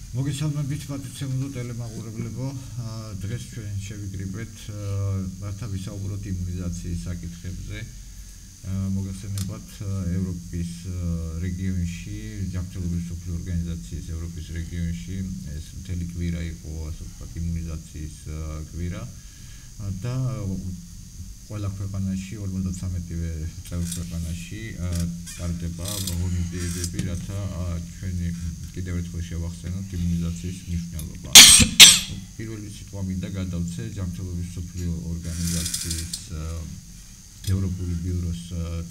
მოგესალმებით მათაცემულო ტელემაყურებლებო, დღეს ჩვენ შევიკრიბეთ რათა ვისაუბროთ იმუნიზაციის საკითხებზე. მოგესალმებათ ევროპის რეგიონში, ჯანმრთელობის მსოფლიო ორგანიზაციის ევროპის რეგიონში ეს მთელი კვირა იყო, ასე ვთქვათ, იმუნიზაციის კვირა და ყველა ქვეყანაში 53-ვე წევრ ქვეყანაში ტარდება ღონისძიებები, რათა ჩვენი კიდევ ერთხელ შევახსენოთ იმუნიზაციის მნიშვნელობა. პირველი სიტყვა მინდა გადავცე ჯანმრთელობის მსოფლიო ორგანიზაციის ევროპული ბიუროს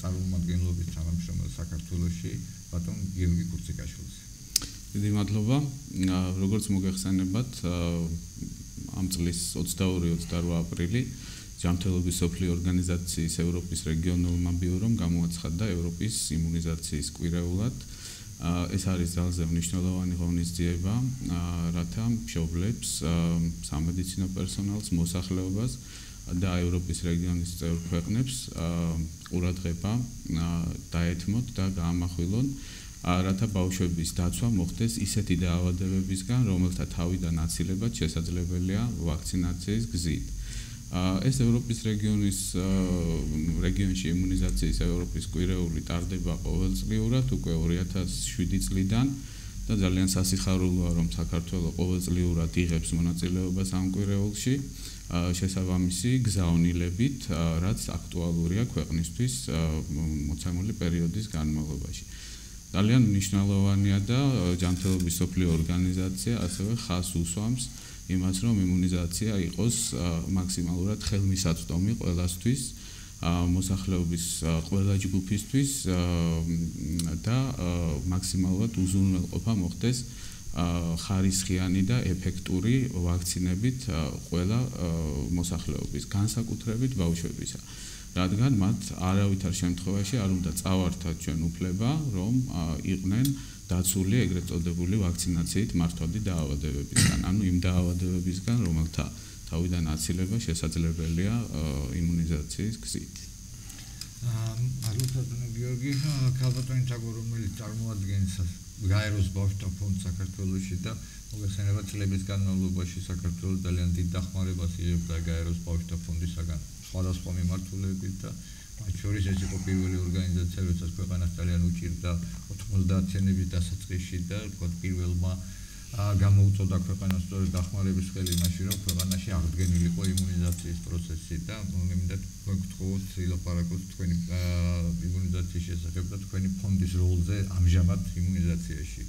წარმომადგენლობის თანამშრომელ საქართველოში, ბატონ გიორგი კურციკაშვილს. დიდი მადლობა. როგორც მოგეხსენებათ, ამ წლის 22-28 აპრილი ჯანმრთელობის მსოფლიო ორგანიზაციის ევროპის რეგიონულმა ბიურომ გამოაცხადა ევროპის იმუნიზაციის კვირეულად. ეს არის ძალზე მნიშვნელოვანი ღონისძიება, რათა მშობლებს, სამედიცინო პერსონალს, მოსახლეობას და ევროპის რეგიონის წევრ ქვეყნებს ყურადღება დაეთმოთ და გაამახვილონ, რათა ბავშვების დაცვა მოხდეს ისეთი დაავადებებისგან, რომელთა თავიდან აცილება შესაძლებელია ვაქცინაციის გზით. ეს ევროპის რეგიონში იმუნიზაციის ევროპის კვირეული ტარდება ყოველწლიურად უკვე 2007 წლიდან და ძალიან სასიხარულოა, რომ საქართველოს ყოველწლიურად იღებს მონაწილეობას ამ კვირეულში შესაბამისი გზავნილებით, რაც აქტუალურია ქვეყნისთვის მოცემული პერიოდის განმავლობაში. ძალიან მნიშვნელოვანია და ჯანმრთელობის მსოფლიო ორგანიზაცია ასევე ხაზს უსვამს იმას, რომ იმუნიზაცია იყოს მაქსიმალურად ხელმისაწვდომი ყველასთვის, მოსახლეობის ყველა ჯგუფისთვის და მაქსიმალურად უზრუნველყოფა მოხდეს ხარისხიანი და ეფექტური ვაქცინებით ყველა მოსახლეობის, განსაკუთრებით ბავშვებისა. რადგან მათ არავითარ შემთხვევაში არ უნდა წავართათ ჩვენ უფლება, რომ იყვნენ დაცული ეგრეთ წოდებული ვაქცინაციით მართვადი დაავადებებისგან, ანუ იმ დაავადებებისგან, რომელთა თავიდან აცილება შესაძლებელია იმუნიზაციის გზით. მადლობა გიორგი, ქალბატონი თაგო, რომელიც წარმოადგენს გაეროს ბავშვთა ფონდს საქართველოში და მოგესალმება წლების განმავლობაში საქართველოს ძალიან დიდ დახმარებას იღებდა გაეროს ბავშვთა ფონდისაგან სხვადასხვა მიმართულებით და მათ შორის ეს იყო პირველი ორგანიზაცია, როდესაც ქვეყანას ძალიან უჭირდა 90-იანების დასაწყისში და თქვათ პირველმა გამოუწოდა ქვეყანას სწორედ დახმარების ხელი იმაში, რომ ქვეყანაში აღდგენილიყო იმუნიზაციის პროცესი და მე მინდა გთხოვოთ ილაპარაკოთ თქვენი იმუნიზაციის შესახებ და თქვენი ფონდის როლზე ამჟამად იმუნიზაციაში.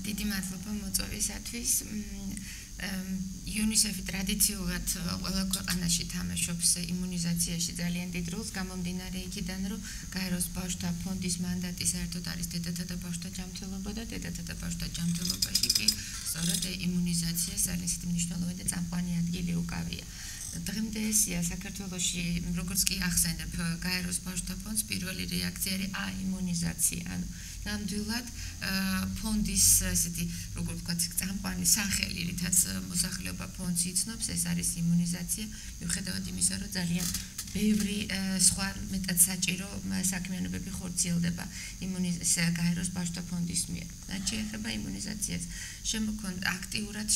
დიდი მადლობა მოწვევისათვის. UNICEF-ი ტრადიციულად ყველა ქვეყანაში თამაშობს იმუნიზაციაში ძალიან დიდ როლს, გამომდინარე იქიდან, რომ გაეროს ბავშვთა ფონდის მანდატი საერთოდ არის დედათა და ბავშვთა ჯანმრთელობა და დედათა და ბავშვთა ჯანმრთელობაში კი სწორედ იმუნიზაცია ძალიან მნიშვნელოვანი და წამყვანი ადგილი უკავია. დღემდე ესია საქართველოში, როგორც კი ახსენებ, გაეროს ბავშვთა ფონდს პირველი რეაქცია არის იმუნიზაცია. ანუ ნამდვილად ფონდის ესეთი, როგორ ვთქვათ, წამყვანი სახელი, რითაც მოსახლეობა ფონდს იცნობს, ეს არის იმუნიზაცია, მიუხედავად იმისა, რომ ძალიან ბევრი სხვა მეტად საჭირო საქმიანობები ხორციელდება გაეროს ბავშვთა ფონდის მიერ. რაც შეეხება იმუნიზაციას, შემოქმნდა აქტიურად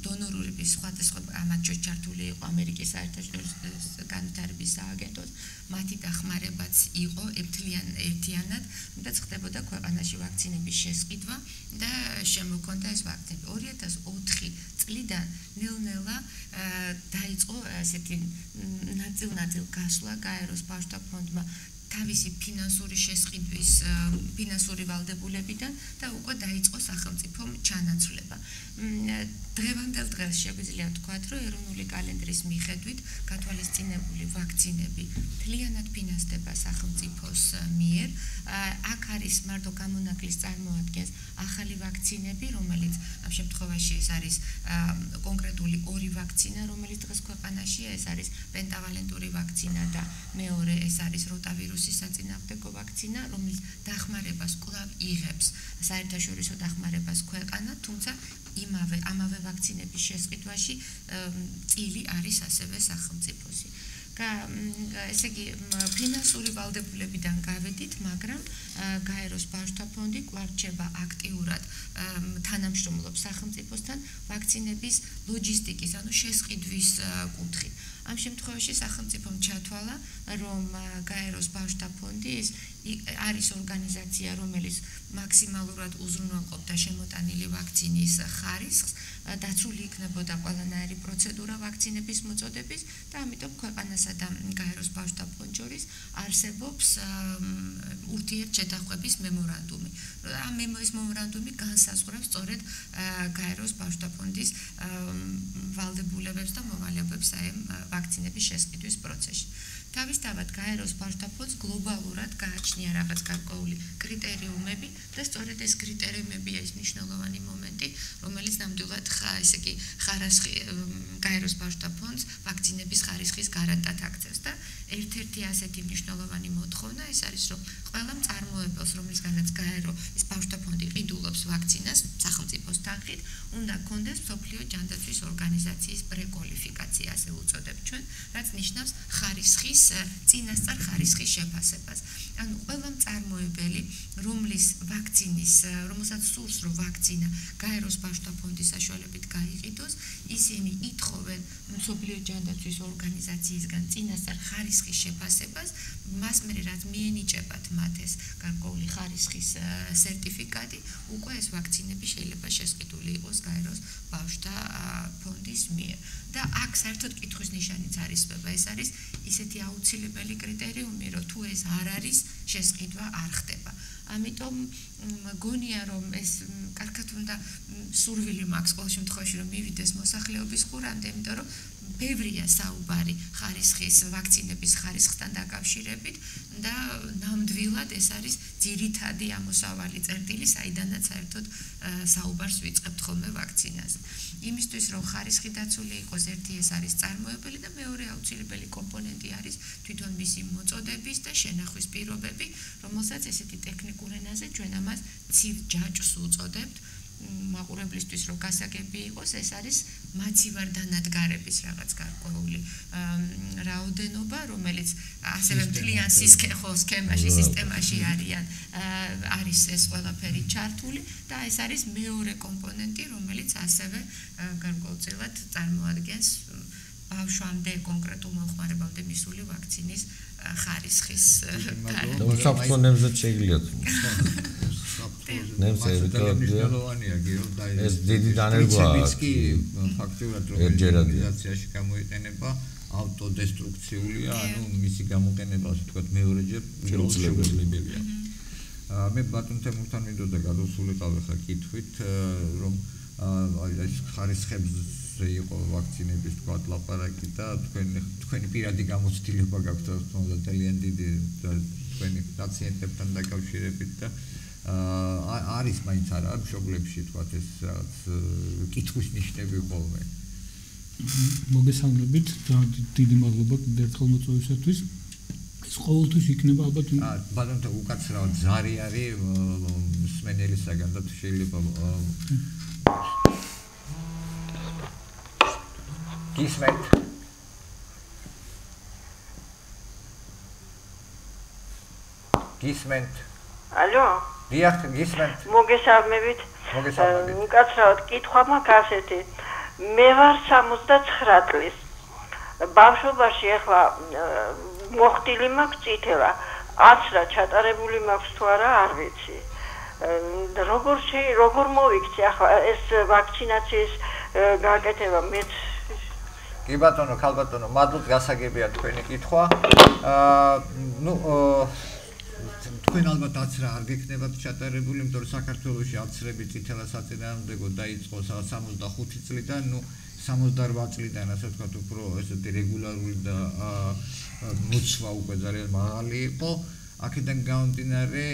დონორები სხვადასხვა ამათ ჩართული იყო ამერიკის საერთაშორისო განვითარების სააგენტოს, მათი დახმარებაც იყო ერთიანად, რაც ხდებოდა ქვეყანაში ვაქცინების შესყიდვა და შემოქმნდა ეს ვაქცინები. 2004 წლიდან ნელ-ნელა დაიწყო ასეთი ნაწილ-ნაწილ გასვლა გაეროს ბავშვთა ფონდმა თავისი ფინანსური შესყიდვის ფინანსური ვალდებულებიდან და უკვე დაიწყო სახელმწიფო ჩანაცვლება. დღევანდელ დღეს შეგვიძლია ვთქვათ, რომ ეროვნული კალენდრის მიხედვით გათვალისწინებული ვაქცინები მთლიანად ფინანსდება სახელმწიფოს მიერ. აქ არის მარტო გამონაკლის წარმოადგენს ახალი ვაქცინები, რომელიც ამ შემთხვევაში ეს არის კონკრეტული ორი ვაქცინა, რომელიც დღეს ქვეყანაშია, ეს არის პენტავალენტური ვაქცინა და მეორე ეს არის როტავირუსის საწინააღმდეგო ვაქცინა, რომელიც დახმარებას კვლავ იღებს საერთაშორისო დახმარებას ქვეყანა, თუმცა ამავე ვაქცინების შესყიდვაში წილი არის ასევე სახელმწიფოსი. ესე იგი ფინანსური ვალდებულებიდან გავედით, მაგრამ გაეროს ბავშვთა ფონდი გვარჩება აქტიურად თანამშრომლობს სახელმწიფოსთან ვაქცინების ლოჯისტიკის, ანუ შესყიდვის კუთხით. ამ შემთხვევაში სახელმწიფომ ჩათვალა, რომ გაეროს ბავშვთა ფონდი არის ორგანიზაცია, რომელიც მაქსიმალურად უზრუნველყოფდა შემოტანილი ვაქცინის ხარისხს, დაცული იქნებოდა ყველანაირი პროცედურა ვაქცინების მოწოდების და ამიტომ ქვეყანასა და გაეროს ბავშვთა ფონდს შორის არსებობს ურთიერთშეთანხმების მემორანდუმი. ამ მემორანდუმი განსაზღვრავს სწორედ გაეროს ბავშვთა ფონდის ვალდებულებებს და მოვალეობებს ამ ვაქცინების შესყიდვის პროცესში. თავისთავად გაეროს ბავშვთა ფონდს გლობალურად გააჩნია რაღაც გარკვეული კრიტერიუმები და სწორედ ეს კრიტერიუმებია ის მნიშვნელოვანი მომენტი, რომელიც ნამდვილად ესე იგი გაეროს ბავშვთა ფონდს ვაქცინების ხარისხის გარანტად აქცევს და ერთ-ერთი ასეთი მნიშვნელოვანი მოთხოვნა ეს არის, რომ ყველა მწარმოებელს, რომლისგანაც გაერო ეს ბავშვთა ფონდი ყიდულობს ვაქცინას სახელმწიფოს თანხით, უნდა გქონდეს მსოფლიო ჯანდაცვის ორგანიზაციის პრეკვალიფიკაცია, ასე უწოდებთ ჩვენ, რაც ნიშნავს ხარისხის წინასწარ ხარისხის შეფასებას. ანუ ყველა მწარმოებელი, რომელსაც სურს, რომ ვაქცინა გაეროს ბავშვთა ფონდის საშუალებით გაიყიდოს, ისინი ითხოვენ მსოფლიო ჯანდაცვის ორგანიზაციისგან წინასწარ ხარისხის შეფასებას, მას მერე რაც მიენიჭებათ მათ ეს გარკვეული ხარისხის სერტიფიკატი, უკვე ეს ვაქცინები შეიძლება შესყიდული იყოს გაეროს ბავშვთა ფონდის მიერ. და აქ საერთოდ კითხვის ნიშანიც არის, ეს არის ისეთი აუცილებელი კრიტერიუმი, რომ თუ ეს არ არის, შესყიდვა არ ხდება. ამიტომ მგონია, რომ ეს კარგად უნდა სურვილი მაქვს ყოველ შემთხვევაში, რომ მივიდეს მოსახლეობის ყურამდე, იმიტომ რომ ბევრია საუბარი ხარისხის ვაქცინების ხარისხთან დაკავშირებით და ნამდვილად ეს არის ძირითადი ამოსავალი წერტილი, საიდანაც საერთოდ საუბარს ვიწყებთ ხოლმე ვაქცინაზე. იმისთვის, რომ ხარისხი დაცული იყოს, ერთი ეს არის წარმოებელი და მეორე აუცილებელი კომპონენტი არის თვითონ მისი მოწოდების და შენახვის პირობები, რომელსაც ესეთი ტექნიკურ ენაზე ჩვენ ამას ცივ ჯაჭვს უწოდებთ. მაყურებლისთვის რომ გასაგები იყოს, ეს არის მაცივარდანადგარების რაღაც გარკვეული რაოდენობა, რომელიც ასევე მთლიან სქემაში, სისტემაში არის ეს ყველაფერი ჩართული და ეს არის მეორე კომპონენტი, რომელიც ასევე გარკვეულწილად წარმოადგენს ბავშვამდე კონკრეტულ მომხმარებამდე მისული ვაქცინის ხარისხის გარანტიას. საფრთხონებზე შეიძლება ეს დიდი დანერგვაა. ეს კი ფაქტობრივად ორგანიზაციაში გამოიყენება ავტოდესტრუქციულია, ანუ მისი გამოყენება, ასე ვთქვათ, მეორეჯერ შეუძლებელია. მე ბატონ თემურთან მინდოდა გადავსულიყავ ხა კითხვით, რომ ეს ხარისხებზე იყო ვაქცინების თქვათ ლაპარაკი და თქვენი პირადი გამოცდილება გაქვთ თქო ძალიან დიდი თქვენი პაციენტებთან დაკავშირებით და არის მაინც არა მშობლებში თქვათ ეს რაღაც კითხვის ნიშნები ხოლმე. მოგესალმებით და დიდი მადლობა კიდევ ერთხელ მოწვევისათვის. ეს ყოველთვის იქნება ალბათ ბატონო უკაცრავად ზარი არის მსმენელისაგან და შეიძლება გისმენთ ალო დიახ გისმენთ მოგესალმებით უკაცრავად კითხვა მაქვს ასეთი მე ვარ 79 წლის ბავშვობაში ახლა მოხდილი მაქვს წითელა აცრა ჩატარებული მაქვს თუ არა არ ვიცი როგორ მოვიქცე ახლა ეს ვაქცინაციის გაკეთება მეც კი ბატონო ქალბატონო მადლობთ გასაგებია თქვენი კითხვა თქვენ ალბათ აცრა არ გექნებათ ჩატარებული იმიტომ რომ საქართველოში აცრები წითელა საწინააღმდეგო დაიწყო 65 წლიდან 68 წლიდან ასე ვთქვათ უფრო ესეთი რეგულარული და მოცვა უკვე ძალიან მაღალი იყო აქედან გამომდინარე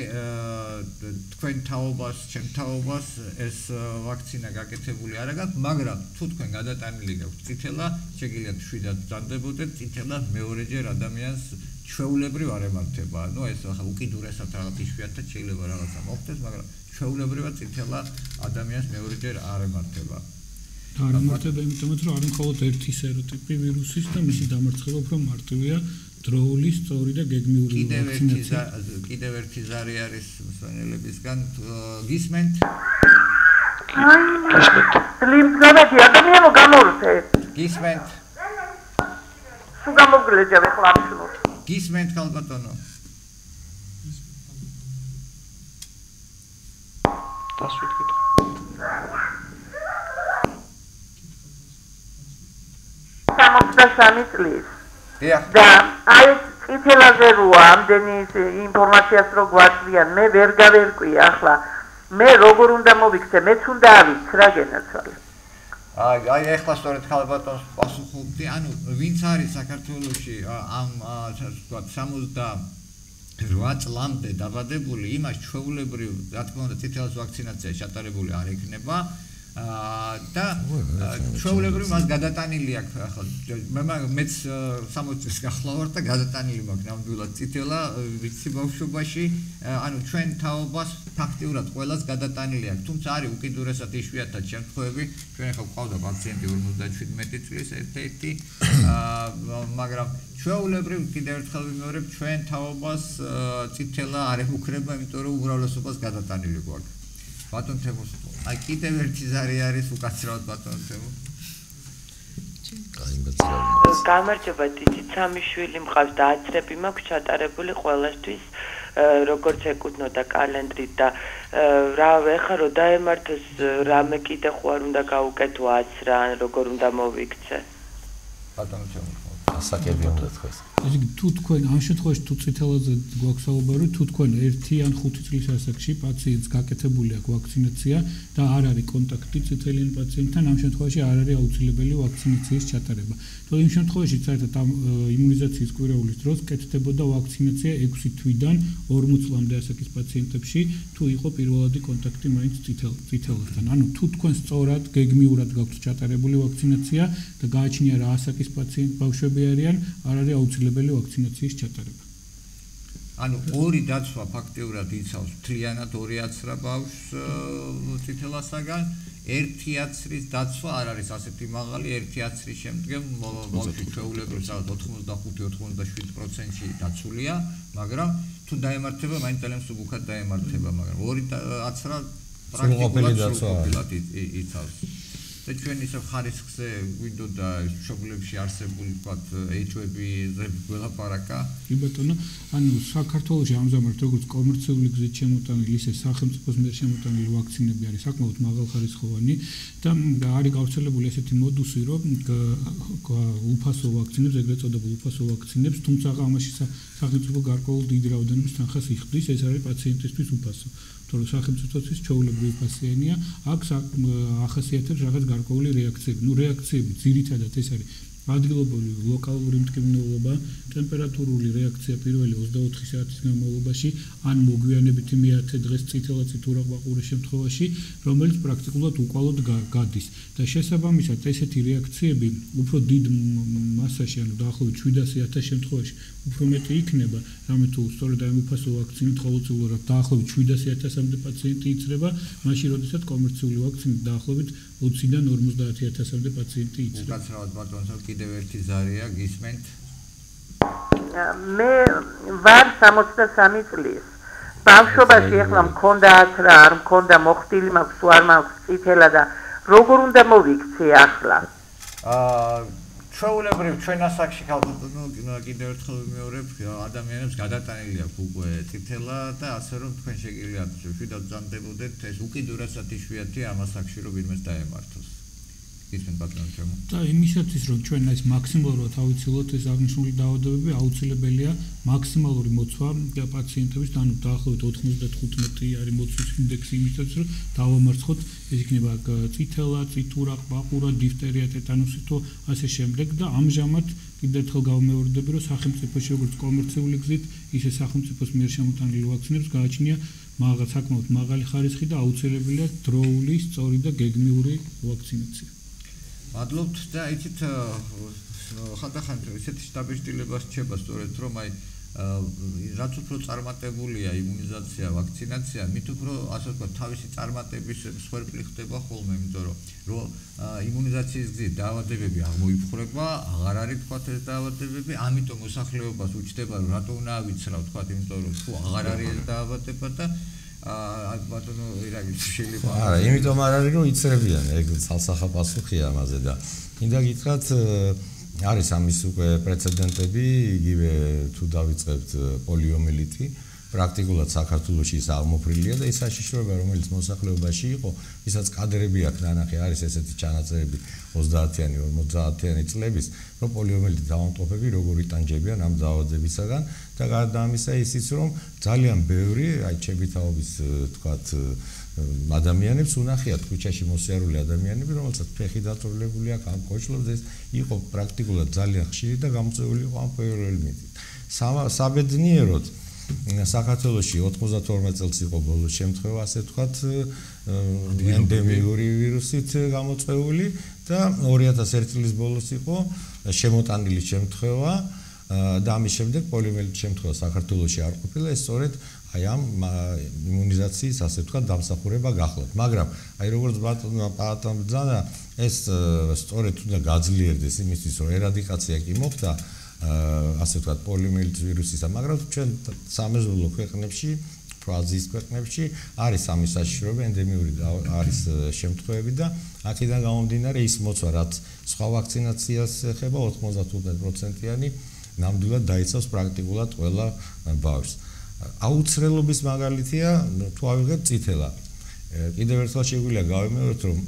თქვენ თაობას ჩემ თაობას ეს ვაქცინა გაკეთებული არ აქვს მაგრამ თუ თქვენ გადატანილი გაქვთ წითელა შეგიძლიათ შვიდად ბრძანდებოდეთ წითელა მეორეჯერ ადამიანს ჩვეულებრივ არ ემართება ანუ ეს ახლა უკიდურესად რაღაც იშვიათად შეიძლება რაღაცა მოხდეს მაგრამ ჩვეულებრივად წითელა ადამიანს მეორეჯერ არ ემართება არ ემართება იმიტომ რომ არის მხოლოდ ერთი სეროტიპი ვირუსის და მისი დამარცხება უფრო მარტივია დროული, სწორი და გეგმიური ვაქცინაცია. კიდევ ერთი ზარი არის მსვენელებისგან. გისმენთ? ლიმფგანადი ადამიანო გამორთე. გისმენთ? სულ გამოგლეჯა ახლა ამშნო. გისმენთ ხალბატონო? დასვით კითხვა. სამოცდასამი წლის. დიახ. და აი წითელაზე როა ამდენი ინფორმაციას რო გვაძლიან, მე ვერ გავერკვი ახლა. მე როგორ უნდა მოვიქცე, მეც უნდა ავიც რა გენაცვალე. აი ეხლა სწორედ ხალბატონს პასუხობდი, ანუ ვინც არის საქართველოში ამ თქვა 68 წლამდე დაბადებული, იმას ჩვეულებრივ, რა თქმა უნდა, წითელას ვაქცინაცია ჩატარებული არ იქნება. და ჩვეულებრივ მას გადატანილი აქვს ახლა მეც 60 წლის გახლა ვარ და გადატანილი მაქვს ნამდვილად წითელა ვიცი ბავშვობაში ანუ ჩვენ თაობას ფაქტიურად ყველას გადატანილი აქვს თუმცა არის უკიდურესად იშვიათად შემთხვევები ჩვენ ახლა გვყავდა პაციენტი 57 წლის ერთ-ერთი მაგრამ ჩვეულებრივ კიდევ ერთხელ ვიმეორებ ჩვენ თაობას წითელა არ ეკუქრება იმიტომ რომ უმრავლესობას გადატანილი გვაქვს ბატონ თემოს აი კიდევ ერთი ზარი არის უკაცრავად ბატონ თემო გამარჯობა დიდიც სამი შვილი მყავს და აცრები მაქვს ჩატარებული ყველასთვის როგორც ეკუთვნოდა კალენდრით და რა ეხა რო დაემართოს რამე კიდე ხო არ უნდა გაუკეთო აცრა ან როგორ უნდა მოვიქცე ბატონ თემო ასაკები უნდა თქვეს ესე იგი თუ თქვენ ამ შემთხვევაში თუ წითელაზე გვაქვს საუბარი თუ თქვენ 1 ან 5 წლის ასაკში პაციენტს გაკეთებული აქვს ვაქცინაცია და არ არის კონტაქტი წითელიან პაციენტთან ამ შემთხვევაში არ არის აუცილებელი ვაქცინაციის ჩატარება თუ იმ შემთხვევაში საერთოდ ამ იმუნიზაციის კვირაულის დროს კეთდებოდა ვაქცინაცია 6 თვიდან 40 წლამდე ასაკის პაციენტებში თუ იყო პირველადი კონტაქტი მაინც წითელთან ანუ თუ თქვენ სწორად გეგმიურად გაქვთ ჩატარებული ვაქცინაცია და გააჩნია რა ასაკის პაციენტ ბავშვები არიან არ არის აუცილებელი ვაქცინაციის ჩატარება. ანუ ორი დაცვა ფაქტიურად იცავს მთლიანად ორი აცრა ბავშვს წითელასაგან ერთი აცრის დაცვა არ არის ასეთი მაღალი ერთი აცრის შემდგომ ბავშვი ჩვეულებრივ 85-87%-ში დაცულია მაგრამ თუ დაემართება მაინც ძალიან მსუბუქად დაემართება მაგრამ ორი აცრა პრაქტიკულად იცავს და ჩვენ ისევ ხარისხზე გვინდოდა მშობლებში არსებული ვთქვათ ეჭვები ველაპარაკა კი ბატონო ანუ საქართველოში ამჟამად როგორც კომერციული გზით შემოტანილი ისე სახელმწიფოს მიერ შემოტანილი ვაქცინები არის საკმაოდ მაღალხარისხოვანი და არის გავრცელებული ესეთი მოდუსი რომ უფასო ვაქცინებს ეგრეთ წოდებულ უფასო ვაქცინებს თუმცა ამაში სახელმწიფო გარკვეულ დიდ რაოდენობის თანხას იხდის ეს არის პაციენტისთვის უფასო თორე სახელმწიფოსთვის ჩვეულებრივი ფასიანია აქვს ახასიათებს რაღაც გარკვეული რეაქციები ნუ რეაქციები ძირითადად ეს არის ადგილობრივი ლოკალური მტკივნეულობა ტემპერატურული რეაქცია პირველი 24 საათის განმავლობაში ან მოგვიანებითი მე-10 დღეს წითელ-ყურის შემთხვევაში რომელიც პრაქტიკულად უკვალოდ გადის და შესაბამისად ესეთი რეაქციები უფრო დიდ მასაში ანუ დაახლოებით 700,000 შემთხვევაში უფრო მეტი იქნება რამე თუ სწორედ ამ უფასო ვაქცინით ყოველწლიურად დაახლოებით 700,000-მდე პაციენტი იცრება მაშინ როდესაც კომერციული ვაქცინით დაახლოებით 20-დან 50,000-მდე პაციენტი იცრება უკაცრავად ბატონო კიდევ ერთი ზარია გისმენთ მე ვარ 63 წლის ბავშვობაში ახლა მქონდა აცრა არ მქონდა მოხდილი მაქვს თუ არ მაქვს წითელა და როგორ უნდა მოვიქცე ახლა ჩვეულებრივ ჩვენ ასაკში კიდევ ერთხელ ვიმეორებ ადამიანებს გადატანილი აქვს უკვე წითელა და ასე რომ თქვენ შეგიძლიათ შვიდად ბრძანდებოდეთ ეს უკიდურესად იშვიათია ამ ასაკში რომ ვინმეს დაემართოს ისმენ ბატონო ჩემო და იმისათვის რომ ჩვენ ეს მაქსიმალურად ავიცილოთ ეს აღნიშნული დაავადებები აუცილებელია მაქსიმალური მოცვა პაციენტების ანუ დაახლოებით 95 არის მოცვის ინდექსი იმისათვის რომ დავამარცხოთ ეს იქნება წითელა, წითურა, ყბაყურა, დიფტერია, ტეტანუსი თუ ასე შემდეგ და ამჟამად კიდევ ერთხელ გავმეორდები რომ სახელმწიფოში როგორც კომერციული გზით ისე სახელმწიფოს მიერ შემოტანილი ვაქცინებს გააჩნია საკმაოდ მაღალი ხარისხი და აუცილებელია დროული, სწორი და გეგმიური ვაქცინაცია. მადლობთ და იცით ხანდახან ისეთი შტაბეშტილება რჩება სწორედ რომ აი რაც უფრო წარმატებულია იმუნიზაცია, ვაქცინაცია, მით უფრო ასე ვთქვათ, თავისი წარმატების მსხვერპლი ხდება ხოლმე, იმიტომ რომ იმუნიზაციის გზით დაავადებები აღმოიფხვრება, აღარ არის თქვათ ეს დაავადებები, ამიტომ მოსახლეობას უჩნდება რომ რატო უნდა ავიცრავ თქვათ, იმიტომ რომ თუ აღარ არის ეს დაავადება და ბატონო ირაგი შეიძლება არა, იმიტომ არ არის რომ იცრებიან, ეგ ცალსახა პასუხია ამაზე და მინდა გითხრათ არის ამის უკვე პრეცედენტები, იგივე თუ დავიწყებთ პოლიომიელიტი, პრაქტიკულად საქართველოში ის აღმოფრილია და ის საშიშროება, რომელიც მოსახლეობაში იყო, ისაც კადრები აქვს ნანახი, არის ესეთი ჩანაწერები 30-იანი, 50-იანი წლების, რომ პოლიომიელიტით ავადმყოფები როგორ იტანჯებიან ამ დაავადებისაგან და გარდა ამისა ისიც რომ ძალიან ბევრი, აი ჩემი თაობის თქვათ ადამიანებს უნახიათ ქუჩაში მოსიარული ადამიანები, რომელსაც ფეხი დაწვრილებული აქვს ამ კოჭლებზე, ეს იყო პრაქტიკულად ძალიან ხშირი და გამოწვეული იყო ამ პირველი მითით. საბედნიეროდ საქართველოში 92 წელს იყო ბოლოს შემთხვევა, ასე ვთქვათ, ენდემიური ვირუსით გამოწვეული და 2001 წლის ბოლოს იყო შემოტანილი შემთხვევა და ამის შემდეგ პოლიომიელიტის შემთხვევა საქართველოში არ ყოფილა, ეს სწორედ აი ამ იმუნიზაციის ასე ვთქვათ დამსახურება გახლავთ, მაგრამ აი როგორც ბატონმა ბრძანა, ეს სწორედ უნდა გაძლიერდეს იმისთვის, რომ ერადიკაცია კი მოხდა ასე ვთქვათ პოლიომიელიტის ვირუსისა, მაგრამ ჩვენ სამეზობლო ქვეყნებში, აზიის ქვეყნებში არის ამის საშიშროება, ენდემიური არის შემთხვევები და აქედან გამომდინარე ის მოცვა, რაც სხვა ვაქცინაციას ეხება 95%-იანი ნამდვილად დაიცავს პრაქტიკულად ყველა ბავშვს. აუცილებლობის მაგალითია თუ ავიღებთ წითელა. კიდევ ერთხელ შეგვიძლია გავიმეოროთ, რომ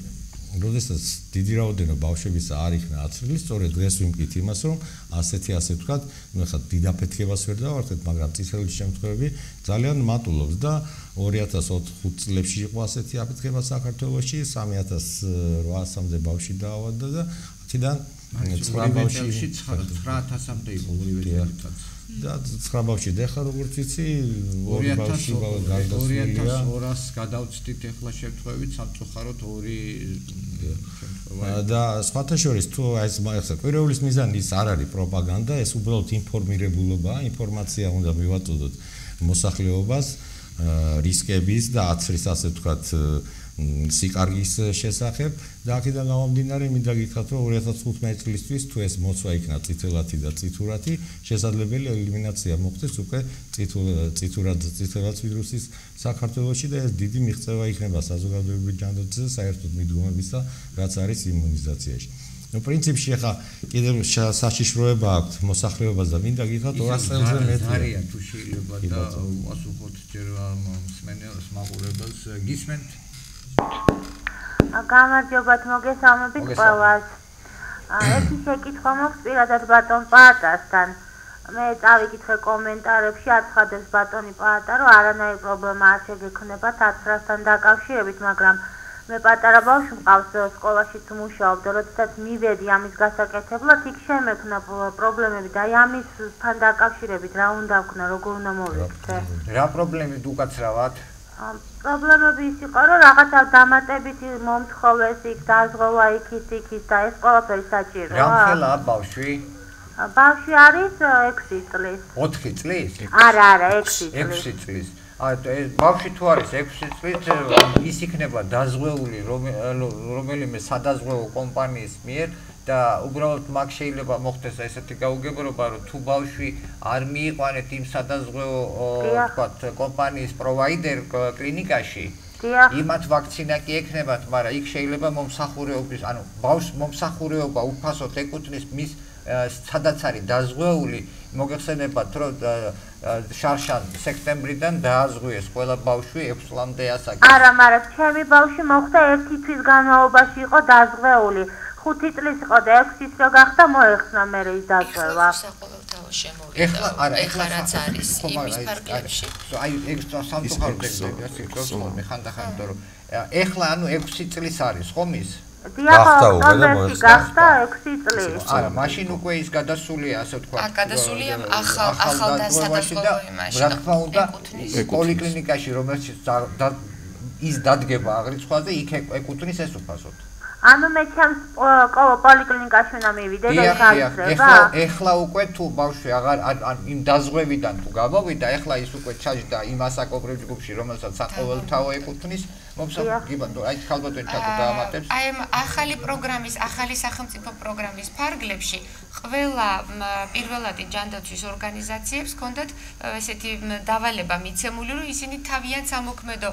როდესაც დიდი რაოდენობა ბავშვების არ იქნა აცრილი, სწორედ დღეს ვიმკით იმას, რომ ასეთი ასე ვთქვათ, ნუ ხა დიდ აფეთქებას ვერ დავარდეთ, მაგრამ წითელის შემთხვევები ძალიან მატულობს და 2005 წლებში იყო ასეთი აფეთქება საქართველოში, 3800-მდე ბავშვი დაავადდა და აქედან 9 ბავშვი 9000-მდე იყო ორივე წელიწადში. და 9 ბავშვი და ახლა როგორც იცი 2 ბავშვი გარდაცვლილია 2200 გადავწდით ახლა შემთხვევით სამწუხაროდ 2 შემთხვევა და სხვათა შორის თუ აი ეს კვირეულის მიზანი ის არ არის პროპაგანდა, ეს უბრალოდ ინფორმირებულობა, ინფორმაცია უნდა მივაწოდოთ მოსახლეობას რისკების და აცრის ასე ვთქვათ სიკარგის შესახებ და აქედან გამომდინარე მინდა გითხრათ რომ 2015 წლისთვის თუ ეს მოცვა იქნა წითელათი და წითურათი შესაძლებელია ელიმინაცია მოხდეს უკვე წითელათ ვირუსის საქართველოში და ეს დიდი მიღწევა იქნება საზოგადოებრივ ჯანდაცვაზე საერთოდ მიდგომების და რაც არის იმუნიზაციაში. ნუ პრინციპში ახლა კიდევ საშიშროება აქვს მოსახლეობას და მინდა გითხრათ 200 წელზე მეტი არიან თუ შეიძლება და უასუხოთ ჯერ მსმენელს მაყურებელს გისმენთ გამარჯობათ, მოგესალმებით ყველას. ერთი შეკითხვა მაქვს პირადად ბატონ პაატასთან. მე წავიკითხე კომენტარებში, აცხადებს ბატონი პაატა, რომ არანაირი პრობლემა არ შეგექნება თათრასთან დაკავშირებით, მაგრამ მე პატარა ბავშვი მყავს სკოლაშიც მუშაობ და როდესაც მივედი ამის გასაკეთებლად, იქ შემექნა პრობლემები და ამისთან დაკავშირებით რა უნდა ვქნა, როგორ უნდა მოვიქცე? რა პრობლემები უკაცრავად? პრობლემები ის იყო, რომ რაღაცა დამატებითი მომთხოვეს იქ დაზღვევა იქის და ეს ყველაფერი საჭიროა. რამხელა ბავშვი? ბავშვი არის 6 წლის. 4 წლის? არა, 6 წლის. 6 წლის. ბავშვი თუ არის 6 წლის, ის იქნება დაზღვეული რომელიმე სადაზღვევო კომპანიის მიერ და უბრალოდ მაგ შეიძლება მოხდეს ესეთი გაუგებრობა, რომ თუ ბავშვი არ მიიყვანეთ იმ სადაზღვევო თქვათ კომპანიის პროვაიდერ კლინიკაში, იმათ ვაქცინა კი ექნებათ, მაგრამ იქ შეიძლება მომსახურეობის, ანუ ბავშვს მომსახურეობა უფასოდ ეკუთვნის მის სადაც არის დაზღვეული, მოგეხსენებათ, რომ შარშან სექტემბრიდან დააზღვიეს ყველა ბავშვი 6 წლამდე ასაკი. არა, მაგრამ ჩემი ბავშვი მოხდა 1 თვის განმავლობაში იყო დაზღვეული. 5 წლის იყო და 6 წლის რო გახდა მოეხსნა მე ის დაზღვევა. საყოველთაო შემოვიდა. ეხლა რაც არის იმის ფარგლებში. აი ეგ სამწუხაროდ ეგრე მე ხანდახან იმიტომ რომ ეხლა ანუ 6 წლის არის ხომ ის? გახდა 6 წლის. არა, მაშინ უკვე ის გადასულია, ასე ვთქვათ. გადასულია ახალ დასადაზღვევო იმაში. რა თქმა უნდა, პოლიკლინიკაში, რომელშიც ის დადგება აღრიცხვაზე, იქ ეკუთვნის ეს უფასოდ. ანუ მე ჩემს პოლიკლინიკაში უნდა მივიდე და გაიცრება. ეხლა უკვე თუ ბავშვი აღარ იმ დაზღვევიდან თუ გამოვიდა, ეხლა ის უკვე ჩაჯდა იმ ასაკობრივ ჯგუფში, რომელსაც საყოველთაო ეკუთვნის, გიბანდო, აი ხალბატონი ჩაკო დაამატებს. აი ახალი პროგრამის, ახალი სახელმწიფო პროგრამის ფარგლებში ყველა პირველადი ჯანდაცვის ორგანიზაციებს ჰქონდათ ესეთი დავალება მიცემული, რომ ისინი თავიანთ სამოქმედო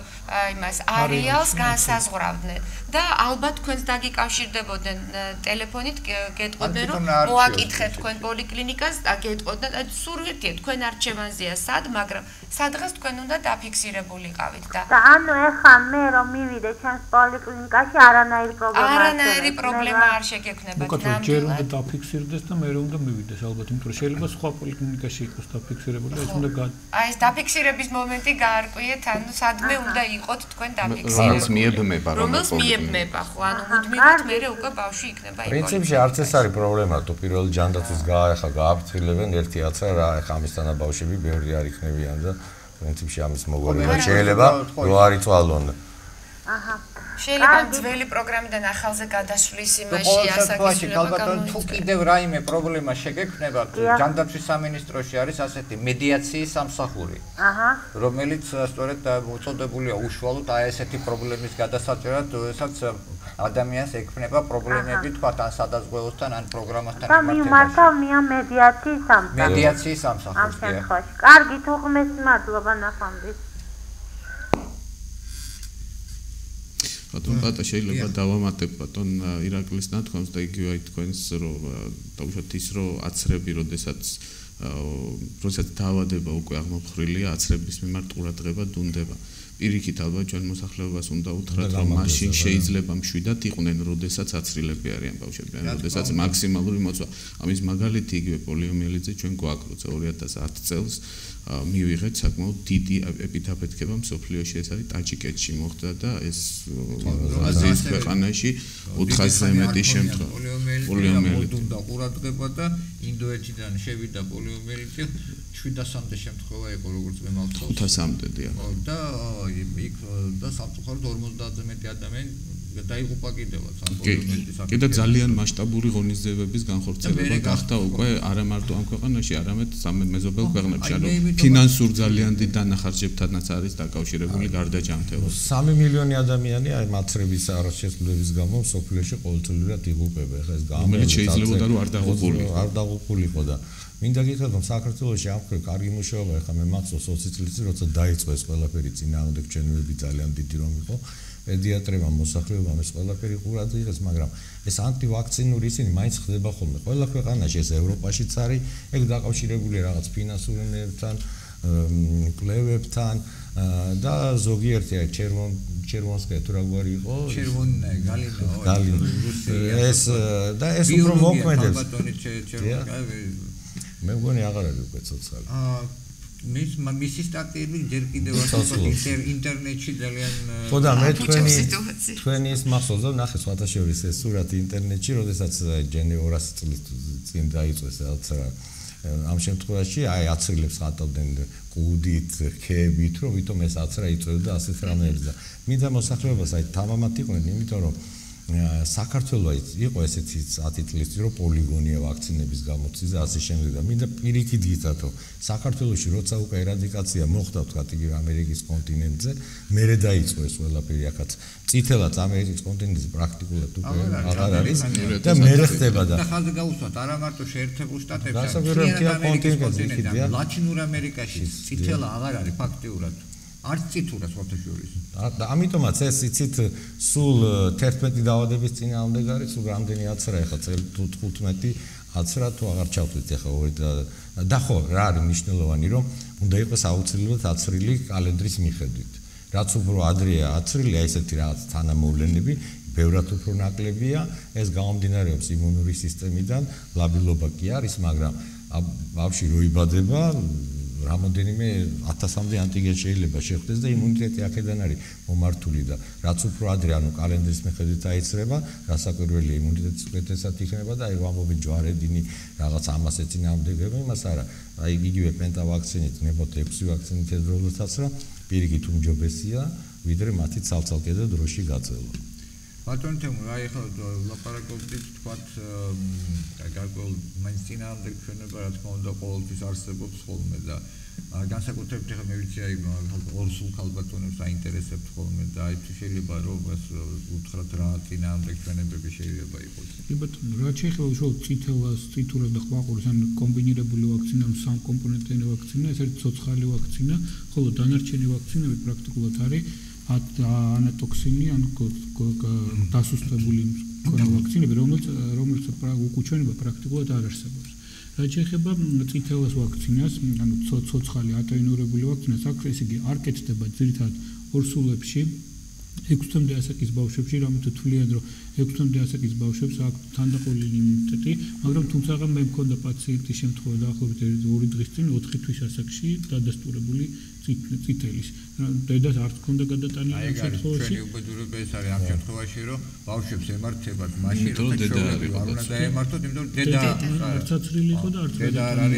იმას არეალს განსაზღვრავდნენ და ალბათ თქვენს დაგიკავშირდებოდნენ ტელეფონით, გეტყოდნენ რომ მოაკითხეთ თქვენ პოლიკლინიკას და გეტყოდნენ, სურვილია თქვენ არჩევანზეა სად, მაგრამ სადღაც თქვენ უნდა დაფიქსირებულიყავით და ანუ ეხლა მე რომ მივიდე ჩემს პოლიკლინიკაში არანაირი პრობლემა არ შეგექნებათ. უკეთოდ ჯერ უნდა დაფიქსირდეს და მე რომ უნდა მივიდეს ალბათ, იმიტომ რომ შეიძლება სხვა პოლიკლინიკაში იყოს დაფიქსირებული, ეს უნდა აი ეს დაფიქსირების მომენტი გაარკვიეთ, ანუ სადმე უნდა იყოთ თქვენ დაფიქსირებული. რომელს მიებმება, ხო, ანუ მუდმივად მე უკვე ბავშვი იქნება იმ პრინციპში არც ეს არის პრობლემა, თუ პირველი ჯანდაცვის გააფრთხილებენ ერთი აცრა რა, ეხა ამისთანა ბავშვები ბევრი არ იქნებიან და პრინციპში ამის მოგვარება შეიძლება რო არ იწვალონ. აჰა. შეიძლება ძველი პროგრამიდან ახალზე გადასვლის იმაში ასაკისულობა თუ კიდევ რაიმე პრობლემა შეგექმნებათ, ჯანდაცვის სამინისტროში არის ასეთი მედიაციის სამსახური. აჰა. რომელიც სწორედ მოწოდებულია უშუალოდ აი ესეთი პრობლემის გადასაჭერად, როდესაც ადამიანს ექმნება პრობლემები თქვა ან სადაზღვევოსთან ან პროგრამასთან მიმართებაში. და მიმართავ მედიაციის სამსახურს. მედიაციის სამსახურს. ამ შემთხვევაში. კარგი, თუ ღმერთს მადლობა ნახვამდის. ბატონ პატა შეიძლება დავამატებ ბატონ ირაკლის ნათქვამს და იგივე აი თქვენს რომ დაუშვათ ის რომ აცრები როდესაც დაავადება უკვე აღმოფხრილია აცრების მიმართ ყურადღება დუნდება პირიქით ალბათ ჩვენ მოსახლეობას უნდა უთხრათ რომ მაშინ შეიძლება მშვიდად იყვნენ როდესაც აცრილები არიან ბავშვები ან როდესაც მაქსიმალური მოცვა ამის მაგალითი იგივე პოლიომიელიძე ჩვენ გვაქვს 2010 წელს მივიღეთ საკმაოდ დიდი ეპიდაფეთქება მსოფლიოში ეს არის ტაჯიკეთში მოხდა და ეს აზიის ქვეყანაში 400-ზე მეტი შემთხვევა პოლიომიელიტი უნდა ყურადღება და ინდოეთიდან შევიდა პოლიომიელიტი 700-მდე შემთხვევა იყო როგორც მე მახსოვს 500-მდე დიახ და იქ და სამწუხაროდ 50-ზე მეტი ადამიანი დაიღუპა კიდევაც ამ პოლიომიელიტის აფეთქებით. კიდე ძალიან მასშტაბური ღონისძიებების განხორციელება გახდა უკვე არა მარტო ამ ქვეყანაში, არამედ მეზობელ ქვეყნებში, ანუ ფინანსურ ძალიან დიდ დანახარჯებთანაც არის დაკავშირებული გარდაჯანმრთელობა. 3 მილიონი ადამიანი აი მაცრების არასშეცვლილების გამო სოფლიოში ყოველწლიურად იღუპება. ეხლა ეს რომელიც შეიძლებოდა რომ არ დაღუპულიყო და მინდა გითხრათ რომ საქართველოში ამ ხრივ კარგი მუშაობა ეხლა მე მახსოვს 20 წელიწადში როცა დაიწყო ეს ყველაფერი წინააღმდეგ ჩვენები ძალიან დიდი რომ იყო პედიატრებმა მოსახლეობამ ეს ყველაფერი ყურად იღეს მაგრამ ეს ანტივაქცინური ისინი მაინც ხდება ხოლმე ყველა ქვეყანაში ეს ევროპაშიც არის ეგ დაკავშირებული რაღაც ფინანსურებთან კვლევებთან და ზოგიერთი აი ჩერვონსკაია თუ რაგვარი იყო გალინა ეს და ეს უფრო მოქმედებს მე მგონი აღარ არის უკვე ცოცხალი. მისი სტატიები ჯერ კიდევ ინტერნეტში ძალიან ხო და მე თქვენი ის მახსოვს და ნახე სხვათა შორის ეს სურათი ინტერნეტში, როდესაც ჯენი 200 წლის წინ დაიწყეს რაღაც ამ შემთხვევაში აი აცრილებს ხატავდნენ კუდით, ხეებით, რომ ვითომ ეს აცრა იწვევდა ასეთ რამეებს და მინდა მოსახლეობას აი თამამად იყვნენ, იმიტომ რომ საქართველოს იყო ესეთი 10 წლის წინ რომ პოლიგონია ვაქცინების გამოცდის და ასე შემდეგ და მინდა პირიქით გითხრათ რომ საქართველოში როცა უკვე ერადიკაცია მოხდა თქვათ იგივე ამერიკის კონტინენტზე მერე დაიწყო ეს ყველაფერი ახაც წითელად ამერიკის კონტინენტზე პრაქტიკულად უკვე აღარ არის და მერე ხდება და ხალხი გაუსვათ არა მარტო შეერთებულ შტატებში კონტინენტზე ლათინურ ამერიკაში წითელა აღარ არის ფაქტიურად არც ციტურას ფოტოშორის. და ამიტომაც ეს იცით სულ 11 დაავადების წინააღმდეგ არის სულ რამდენი აცრა ეხლა 15 აცრა თუ აღარ ჩავთვლით ეხლა და ხო რა არის მნიშვნელოვანი რომ უნდა იყოს აუცილებლად აცრილი კალენდრის მიხედვით. რაც უფრო ადრეა აცრილი აი ესეთი რაღაც თანამოვლენები ბევრად უფრო ნაკლებია ეს გამომდინარეობს იმუნური სისტემიდან ლაბილობა კი არის მაგრამ ბავშვი რო იბადება რამოდენიმე 1000-მდე ანტიგენი შეიძლება შეხვდეს და იმუნიტეტი აქედან არის მომართული და რაც უფრო ადრე ანუ კალენდრის მიხედვით აიცრება, რასაკვირველია იმუნიტეტის უკეთესად იქნება და აი ვამბობენ ჯვარედინი რაღაც ამას ეწინააღმდეგება იმას არა. აი იგივე პენტავაქცინით ნებოთ 6 ვაქცინით ერთდროულადაც რა პირიქით უმჯობესია, ვიდრე მათი ცალ-ცალკე და დროში გაწევა. ბატონო თემურ, აი ხო ლაპარაკობდით თქვათ გარკვეულ მაინც წინააღმდეგ ჩვენება რა თქმა უნდა ყოველთვის არსებობს ხოლმე და განსაკუთრებით ახლა მე ვიცი აი ორსულ ქალბატონებს აინტერესებთ ხოლმე და აი თუ შეიძლება რომ უთხრათ რა წინააღმდეგ ჩვენებები შეიძლება იყოს. კი ბატონო, რა შეიძლება უშუალოდ წითელას, წითურას და ყვაყურის ან კომბინირებული ვაქცინა, სამ კომპონენტიანი ვაქცინა, ეს არის ცოცხალი ვაქცინა, ხოლო დანარჩენი ვაქცინები პრაქტიკულად არის ანატოქსინი ან დასუსტებული ვაქცინები, რომელიც უკუჩვენება პრაქტიკულად არ არსებობს. რაც შეეხება წითელას ვაქცინას, ანუ ცოცხალი ატენურებული ვაქცინას, აქ ესე იგი არ კეთდება ძირითადად ორსულებში 6-მდე ასაკის ბავშვებში, რამეთო თვლიან, რომ 6-მდე ასაკის ბავშვებს აქვს თანდაყოლილი იმუნიტეტი, მაგრამ თუმცა მე მქონდა პაციენტის შემთხვევა დაახლოებით 2 დღის წინ 4 თვის ასაკში დადასტურებული წითელის. დედას არ ჰქონდა გადატანილი ამ შემთხვევაში. ჩვენი უბედურება ეს არის ამ შემთხვევაში, რომ ბავშვებს ემართებათ მაშინ, როცა ჩვეულებრივ არ უნდა დაემართოთ, იმიტომ რომ დედა არც აცრილი იყო და არც გადატანილი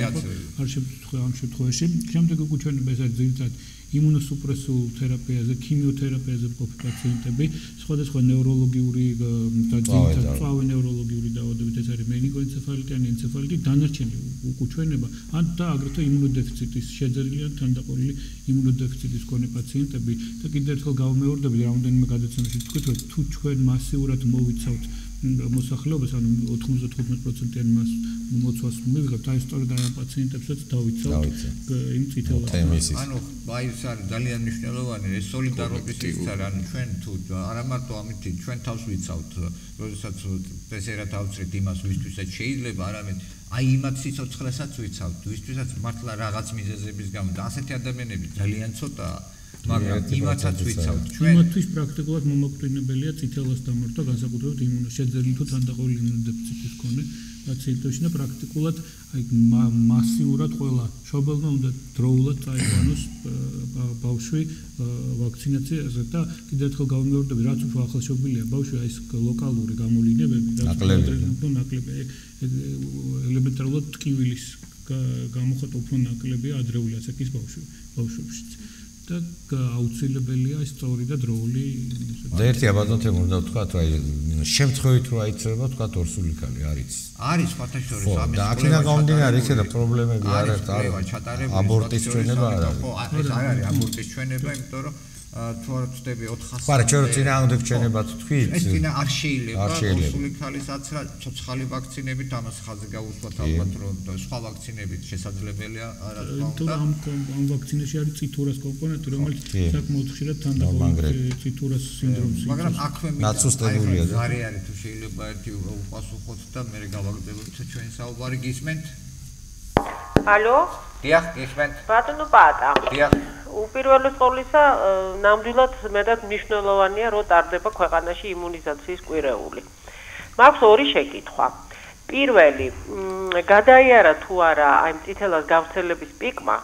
არ შემთხვევა ამ შემთხვევაში. შემდეგ უკუჩვენება ეს არის ძირითადად იმუნოსუპრესულ თერაპიაზე, ქიმიოთერაპიაზე მყოფი პაციენტები, სხვადასხვა ნევროლოგიური და ძირითადად ნევროლოგიური დაავადებებით, ეს არის მენინგოენცეფალიტი ან ენცეფალიტი, დანარჩენი უკუჩვენება, ან და აგრეთვე იმუნოდეფიციტის შეძენილი ან თანდაყოლილი იმუნოდეფიციტის მქონე პაციენტები და კიდევ ერთხელ გავმეორდები, რამოდენიმე გადაცემაში ვთქვით, რომ თუ ჩვენ მასიურად მოვიცავთ მოსახლეობას, ანუ 95%-იან მოცვას მივიღებთ, აი სწორედ ამ პაციენტებსაც დავიცავთ იმ წითელას. ანუ აი ეს არის ძალიან მნიშვნელოვანი, ეს სოლიდარობის ის არის, ანუ ჩვენ თუ არა მარტო ამით ჩვენ თავს ვიცავთ, როდესაც პესერად ავწრით იმას, ვისთვისაც შეიძლება, არამედ აი იმათ სიცოცხლესაც ვიცავთ, ვისთვისაც მართლა რაღაც მიზეზების გამო და ასეთი ადამიანები ძალიან ცოტაა. მაგრამ იმათაც ვიცავთ ჩვენ იმათთვის პრაქტიკულად მომაკვდინებელია წითელას დამარცხვა განსაკუთრებით იმუნოშეძენილი თუ თანდაყოლილი იმუნოდეფიციტის მქონე პაციენტებში და პრაქტიკულად აი მასიურად ყველა მშობელმა უნდა დროულად წაიყვანოს ბავშვი ვაქცინაციაზე და კიდევ ერთხელ გავიმეორდები, რაც უფრო ახალშობილია ბავშვი, აი ეს ლოკალური გამოვლინებები და ნაკლები ელემენტარულად ტკივილის გამოხატვა უფრო ნაკლებია ადრეული ასაკის ბავშვებშიც. და აუცილებელია სწორი და დროული და ერთი აბატონ თემურ უნდა ვთქვათ, რომ აი შემთხვევით რო აიწება, ვთქვათ ორსული ქალი არის სხვათა შორის ამის და აქედან გამომდინარე იქნება პრობლემები არ არის აბორტის ჩვენება არ არის. ხო, ეს არ არის აბორტის ჩვენება, იმიტომ რომ თუ არ ვწდები 400 არა, ჩვენ წინააღმდეგ ჩვენებად თქვით. ეს წინა არ შეიძლება, ორსული ქალის აცრა ცოცხალი ვაქცინებით ამას ხაზი გაუსვათ ალბათ, რომ სხვა ვაქცინებით შესაძლებელია, რა თქმა უნდა. ამ ვაქცინაში არის წითურას კომპონენტი, რომელიც საკმაოდ ხშირად თანდაყოლილი წითურას სინდრომს იწვევს. მაგრამ აქვე ნაცუსტებულია და არი არის თუ შეიძლება ერთი უპასუხოთ და მე გავაგრძელებთ ჩვენი საუბარი გისმენთ? ალო? დიახ, გისმენთ. ბატონო პატა. დიახ. უპირველეს ყოვლისა, ნამდვილად მეტად მნიშვნელოვანია, რომ ტარდება ქვეყანაში იმუნიზაციის კვირეული. მაქვს ორი შეკითხვა. პირველი, გადაიარა თუ არა აი წითელას გავრცელების პიკმა